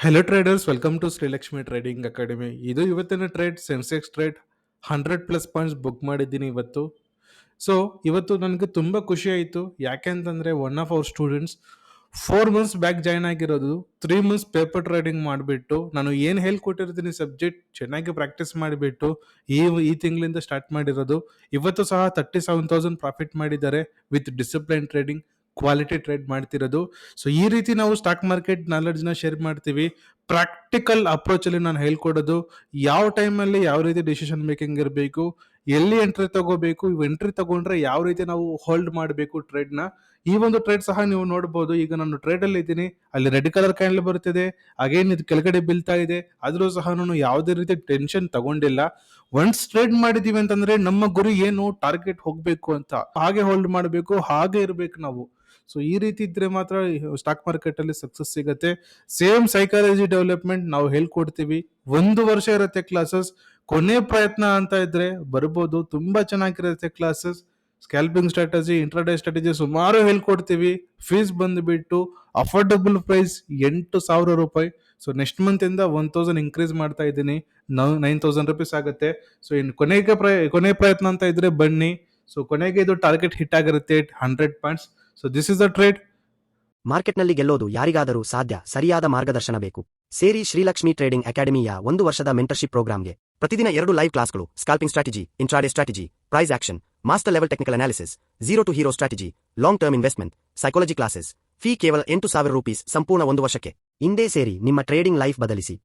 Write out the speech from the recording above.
Hello traders, welcome to Srilakshmi trading academy. ಇದು ಇವತ್ತಿನ trade Sensex trade 100+ points book ಮಾಡಿದ್ದೀನಿ ಇವತ್ತು. ಸೊ ಇವತ್ತು ನನಗೆ ತುಂಬ ಖುಷಿ ಆಯಿತು. ಯಾಕೆಂತಂದರೆ one of our students 4 months back join ಆಗಿರೋದು, 3 ಮಂತ್ಸ್ ಪೇಪರ್ ಟ್ರೇಡಿಂಗ್ ಮಾಡಿಬಿಟ್ಟು ನಾನು ಏನು ಹೇಳ್ಕೊಟ್ಟಿರ್ತೀನಿ ಸಬ್ಜೆಕ್ಟ್ ಚೆನ್ನಾಗಿ ಪ್ರಾಕ್ಟೀಸ್ ಮಾಡಿಬಿಟ್ಟು ಈ ತಿಂಗಳಿಂದ ಸ್ಟಾರ್ಟ್ ಮಾಡಿರೋದು. ಇವತ್ತು ಸಹ 37,000 ಪ್ರಾಫಿಟ್ ಮಾಡಿದ್ದಾರೆ with discipline trading, quality trade ಮಾಡ್ತಿರೋದು. ಸೊ ಈ ರೀತಿ ನಾವು ಸ್ಟಾಕ್ ಮಾರ್ಕೆಟ್ ನಾಲೆಡ್ಜ್ನ ಶೇರ್ ಮಾಡ್ತೀವಿ. ಪ್ರಾಕ್ಟಿಕಲ್ ಅಪ್ರೋಚಲ್ಲಿ ನಾನು ಹೇಳ್ಕೊಡೋದು, ಯಾವ ಟೈಮಲ್ಲಿ ಯಾವ ರೀತಿ ಡಿಸಿಷನ್ ಮೇಕಿಂಗ್ ಇರಬೇಕು, ಎಲ್ಲಿ ಎಂಟ್ರಿ ತಗೋಬೇಕು, ಇವು ಎಂಟ್ರಿ ತಗೊಂಡ್ರೆ ಯಾವ ರೀತಿ ನಾವು ಹೋಲ್ಡ್ ಮಾಡಬೇಕು ಟ್ರೇಡ್ನ. ಈ ಒಂದು ಟ್ರೇಡ್ ಸಹ ನೀವು ನೋಡ್ಬೋದು. ಈಗ ನಾನು ಟ್ರೇಡಲ್ಲಿ ಇದ್ದೀನಿ, ಅಲ್ಲಿ ರೆಡ್ ಕಲರ್ ಕ್ಯಾಂಡಲ್ ಬರುತ್ತಿದೆ, ಅಗೇನ್ ಇದು ಕೆಳಗಡೆ ಬೀಳ್ತಾ ಇದೆ, ಆದರೂ ಸಹ ನಾನು ಯಾವುದೇ ರೀತಿ ಟೆನ್ಷನ್ ತಗೊಂಡಿಲ್ಲ. ಒನ್ಸ್ ಟ್ರೇಡ್ ಮಾಡಿದೀವಿ ಅಂತಂದ್ರೆ ನಮ್ಮ ಗುರಿ ಏನು, ಟಾರ್ಗೆಟ್ ಹೋಗ್ಬೇಕು ಅಂತ, ಹಾಗೆ ಹೋಲ್ಡ್ ಮಾಡಬೇಕು, ಹಾಗೆ ಇರಬೇಕು ನಾವು. ಸೊ ಈ ರೀತಿ ಇದ್ರೆ ಮಾತ್ರ ಸ್ಟಾಕ್ ಮಾರ್ಕೆಟ್ ಅಲ್ಲಿ ಸಕ್ಸಸ್ ಸಿಗುತ್ತೆ. ಸೇಮ್ ಸೈಕಾಲಜಿ ಡೆವಲಪ್ಮೆಂಟ್ ನಾವು ಹೇಳ್ಕೊಡ್ತೀವಿ. 1 ವರ್ಷ ಇರುತ್ತೆ ಕ್ಲಾಸಸ್. ಕೊನೆ ಪ್ರಯತ್ನ ಅಂತ ಇದ್ರೆ ಬರ್ಬೋದು, ತುಂಬಾ ಚೆನ್ನಾಗಿರುತ್ತೆ classes. Scalping strategy, intraday strategy ಸುಮಾರು ಹೇಳ್ಕೊಡ್ತೀವಿ. ಫೀಸ್ ಬಂದುಬಿಟ್ಟು ಅಫೋರ್ಡಬಲ್ ಪ್ರೈಸ್ 8,000 ರೂಪಾಯಿ. ಸೊ ನೆಕ್ಸ್ಟ್ ಮಂತ್ ಇಂದ 1,000 ಇನ್ಕ್ರೀಸ್ ಮಾಡ್ತಾ ಇದ್ದೀನಿ, 9,000 ರುಪೀಸ್ ಆಗುತ್ತೆ. ಸೊ ಇನ್ನು ಕೊನೆ ಪ್ರಯತ್ನ ಅಂತ ಇದ್ರೆ ಬನ್ನಿ. ಸೊ ಕೊನೆಗೆ ಇದು ಟಾರ್ಗೆಟ್ ಹಿಟ್ ಆಗಿರುತ್ತೆ 100 points. So this is the trade. ಮಾರ್ಕೆಟ್ನಲ್ಲಿ ಗೆಲ್ಲೋದು ಯಾರಿಗಾದರೂ ಸಾಧ್ಯ, ಸರಿಯಾದ ಮಾರ್ಗದರ್ಶನ ಬೇಕು. ಸೇರಿ ಶ್ರೀಲಕ್ಷ್ಮಿ ಟ್ರೇಡಿಂಗ್ ಅಕಾಡೆಮಿಯ 1 ವರ್ಷದ ಮೆಂಟರ್ಶಿಪ್ ಪ್ರೋಗ್ರಾಂಗೆ. ಪ್ರತಿದಿನ 2 ಲೈವ್ ಕ್ಲಾಸ್ಗಳು, scalping strategy, intraday strategy, price action, master level technical analysis, zero to hero strategy, long term investment, psychology classes. Fee ಕೇವಲ 8,000 ರೂಪೀಸ್ ಸಂಪೂರ್ಣ 1 ವರ್ಷಕ್ಕೆ. ಇಂದೇ ಸೇರಿ ನಿಮ್ಮ ಟ್ರೇಡಿಂಗ್ ಲೈಫ್ ಬದಲಿಸಿ.